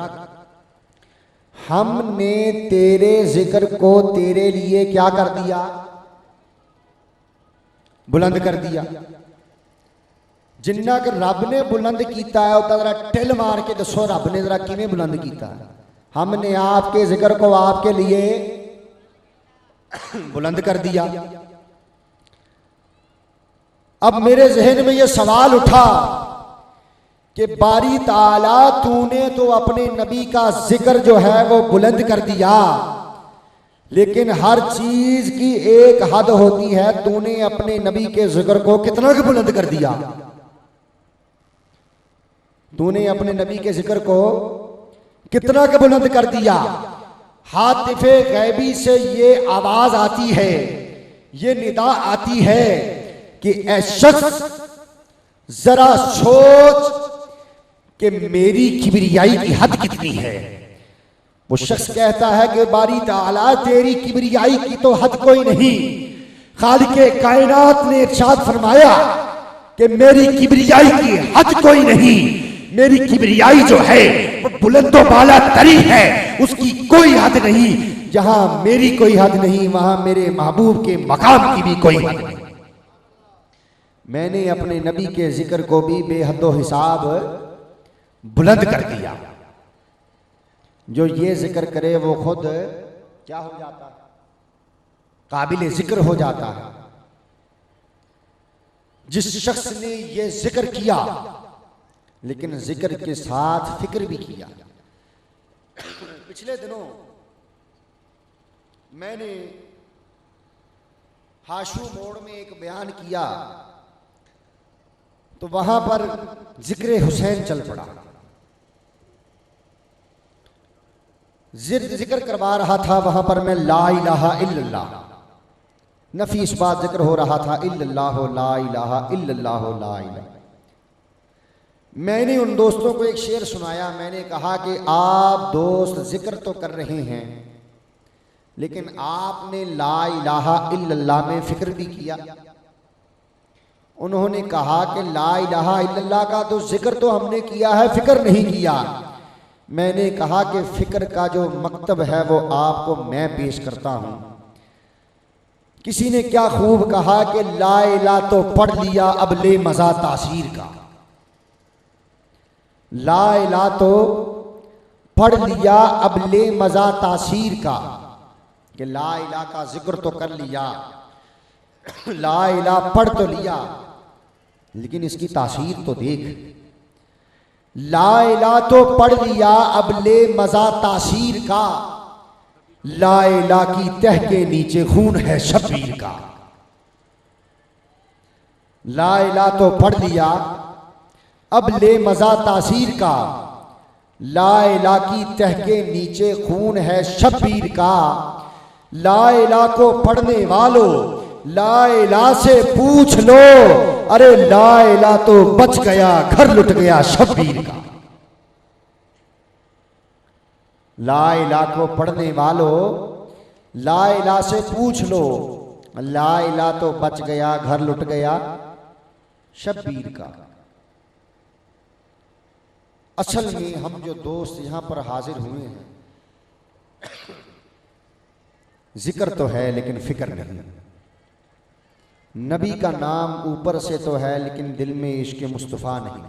हमने तेरे जिक्र को तेरे लिए क्या कर दिया? बुलंद कर दिया। जिन्ना कि रब ने बुलंद किया है उतना जरा टिल मार के दसो रब ने जरा किवें बुलंद किया है? हमने आपके जिक्र को आपके लिए बुलंद कर दिया। अब मेरे जहन में यह सवाल उठा कि बारी ताला तूने तो अपने नबी का जिक्र जो है वो बुलंद कर दिया, लेकिन हर चीज की एक हद होती है। तूने अपने नबी के जिक्र को कितना के बुलंद कर दिया? तूने अपने नबी के जिक्र को कितना के बुलंद कर दिया? हातिफे गैबी से ये आवाज आती है, ये निदा आती है कि ऐ शख्स जरा सोच कि मेरी किबरियाई की हद कितनी है। वो शख्स कहता है कि बारी ताला तेरी किबरियाई की तो हद कोई नहीं। खालिके कायनात ने इरशाद फरमाया कि मेरी किबरियाई की हद कोई नहीं। मेरी किबरियाई जो है वो बुलंदो बाला तरी है, उसकी कोई हद नहीं। जहां मेरी कोई हद नहीं वहां मेरे महबूब के मकाम की भी कोई हद नहीं। मैंने अपने नबी के जिक्र को भी बेहदो हिसाब बुलंद कर दिया। जो ये जिक्र करे वो खुद क्या हो जाता है? काबिल जिक्र हो जाता है। जिस शख्स ने ये जिक्र किया लेकिन जिक्र के साथ फिक्र भी किया। पिछले दिनों मैंने हाशू मोड़ में एक बयान किया तो वहां पर जिक्र हुसैन चल पड़ा। जिक्र करवा रहा था, वहां पर मैं ला इलाहा इल्लल्लाह, नफी इस बात जिक्र हो रहा था, इल्लल्लाह ला इलाहा इल्लल्लाह ला इलाहा। मैंने उन दोस्तों को एक शेर सुनाया, मैंने कहा कि आप दोस्त जिक्र तो कर रहे हैं, लेकिन आपने ला इलाहा इल्लल्लाह में फिक्र भी किया। उन्होंने कहा कि ला इलाहा इल्लल्लाह का तो जिक्र तो हमने किया है, फिक्र नहीं किया। मैंने कहा कि फिक्र का जो मकतब है वो आपको मैं पेश करता हूं। किसी ने क्या खूब कहा कि ला इलाहा तो पढ़ लिया, अब ले मजा तासीर का। ला इलाहा तो पढ़ लिया, अब ले मजा तासीर का, कि ला इलाहा का जिक्र तो कर लिया, ला इलाहा पढ़ तो लिया, लेकिन इसकी तासीर तो देख। ला इलाहा तो पढ़ लिया, अब ले मजा तासीर का, ला इलाहा की तह के नीचे खून है शब्बीर का। ला इलाहा तो पढ़ लिया, अब ले मजा तासीर का, ला इलाहा की तह के नीचे खून है शब्बीर का। ला इलाहा को पढ़ने वालों, ला इलाहा से पूछ लो, अरे ला इलाहा तो बच गया, घर लुट गया शब्बीर का। ला इलाहा को पढ़ने वालों, ला इलाहा से पूछ लो, ला इलाहा तो बच गया, घर लुट गया शब्बीर का। असल में हम जो दोस्त यहां पर हाजिर हुए हैं, जिक्र तो है लेकिन फिक्र नहीं। नबी का नाम ऊपर से तो है लेकिन दिल में इश्क मुस्तफ़ा नहीं।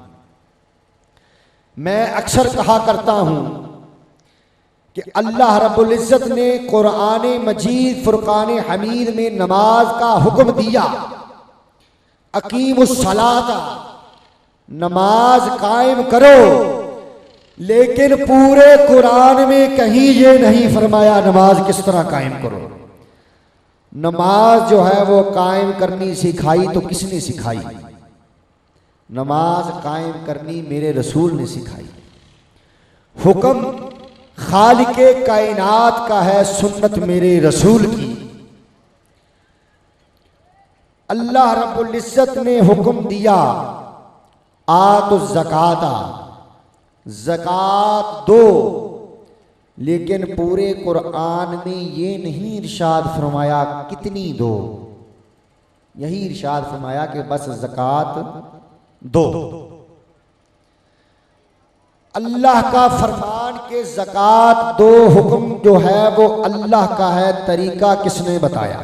मैं अक्सर कहा करता हूं कि अल्लाह रब्बुल इज़्ज़त ने कुरान मजीद फुरकान हमीद में नमाज का हुक्म दिया, अकीमुस सलाता, नमाज कायम करो, लेकिन पूरे कुरान में कहीं ये नहीं फरमाया नमाज किस तरह कायम करो। नमाज जो है वो कायम करनी सिखाई तो किसने सिखाई? नमाज कायम करनी मेरे रसूल ने सिखाई। हुक्म खालिके कायनात का है, सुन्नत मेरे रसूल की। अल्लाह रब्बुल इज़्ज़त ने हुक्म दिया, आतो ज़काता, ज़कात दो, लेकिन पूरे कुरान में ये नहीं इरशाद फरमाया कितनी दो, यही इरशाद फरमाया कि बस ज़कात दो। अल्लाह का फरमान के ज़कात दो हुक्म जो है वो अल्लाह का है, तरीका किसने बताया?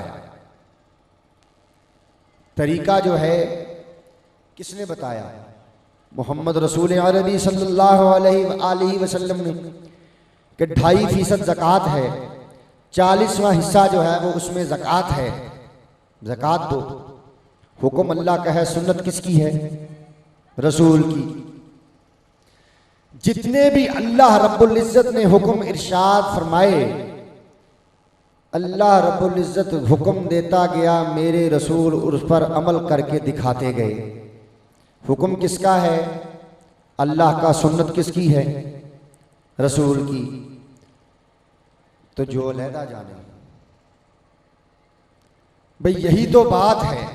तरीका जो है किसने बताया? मोहम्मद रसूल अरबी सल्लल्लाहु अलैहि वसल्लम ने, कि 2.5% ज़कात है, 40वां हिस्सा जो है वो उसमें ज़कात है, ज़कात दो। हुक्म अल्लाह का है, सुन्नत किसकी है? रसूल की। जितने भी अल्लाह रब्बुल इज़्ज़त ने हुक्म इरशाद फरमाए, अल्लाह रब्बुल इज़्ज़त हुक्म देता गया, मेरे रसूल उस पर अमल करके दिखाते गए। हुक्म किसका है? अल्लाह का। सुन्नत किसकी है? रसूल की। तो जो अलहदा जाने, भाई यही तो बात है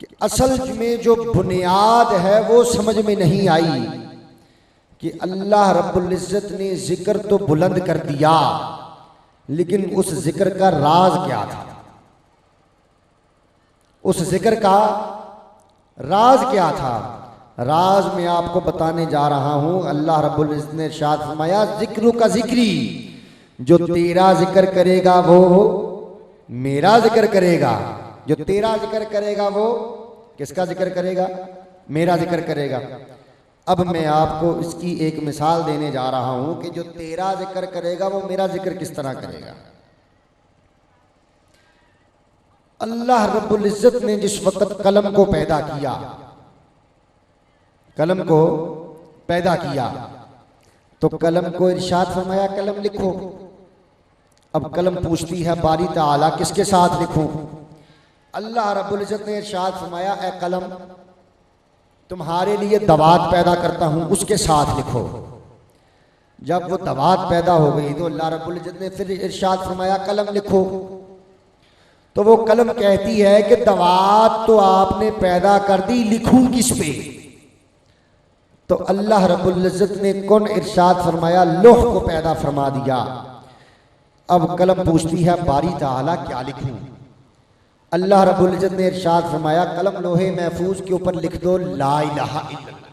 कि असल में जो बुनियाद है वो समझ में नहीं आई कि अल्लाह रब्बुल इज़्ज़त ने जिक्र तो बुलंद कर दिया, लेकिन उस जिक्र का राज क्या था? उस जिक्र का राज क्या था? राज मैं आपको बताने जा रहा हूं। अल्लाह रब्बुल इज़्ज़त ने इरशाद फरमाया, जिक्र का जिक्री, जो तेरा जिक्र करेगा वो मेरा जिक्र करेगा, जो तेरा जिक्र करेगा वो किसका जिक्र करेगा? मेरा जिक्र करेगा। अब मैं आपको इसकी एक मिसाल देने जा रहा हूं कि जो तेरा जिक्र करेगा वो मेरा जिक्र किस तरह करेगा। अल्लाह रब्बुल इज़्ज़त ने जिस वक्त कलम को पैदा किया, कलम को पैदा किया, तो कलम को इरशाद फरमाया, कलम लिखो। अब कलम पूछती है, बारी ताला किसके साथ लिखूं? अल्लाह रब्बुल इज़्ज़त ने इरशाद फरमाया, ए कलम, तुम्हारे लिए दवात पैदा करता हूं, उसके साथ लिखो। जब वो दवात पैदा हो गई तो अल्लाह रब्बुल इज्जत ने फिर इरशाद फरमाया कलम लिखो। तो वो कलम कहती है कि दवात तो आपने पैदा कर दी, लिखूं किस पे? तो अल्लाह रब्बुल इज्जत ने कौन इरशाद फरमाया, लोह को पैदा फरमा दिया। अब कलम पूछती है बारी ताला क्या लिखूं? अल्लाह रब्बुल इज्जत ने इरशाद फरमाया कलम लोहे महफूज के ऊपर लिख दो ला इलाहा इल्लल्लाह।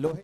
लोहे